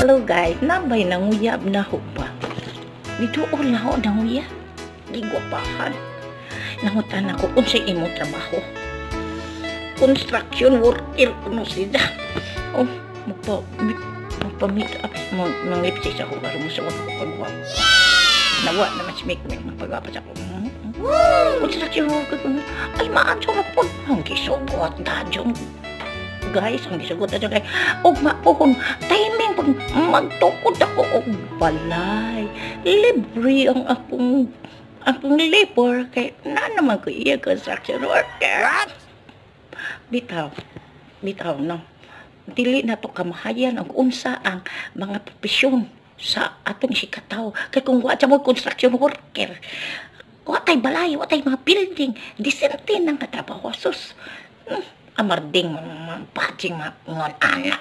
Hello guys, nabay nanguyab na ho ba? Biduol na ho nanguyab. Gigwapahan. Nangutan ako kung sa imong trabaho. Construction worker kuno sila. Oh, magpa-meet up. Manglipsi sa huwag mo sa wala ko pagwap. Nawa na mas make me magpagapas ako. Construction worker kuno. Ay, maadyo na po. Ang gisugot na dyan. Guys, ang gisugot na dyan. Og mapuhon, timing pag magtukod ako og balay. Libre ang akong labor kay na naman ko iya construction worker. Bitaw no. Dili na to kamahayan ang unsa ang mga profesyon sa atong sikataw. Kay kung wa mo construction worker, wa tay balay, wa tay mga building, disente nang katrabaho sus. Amarding man patching mga anak.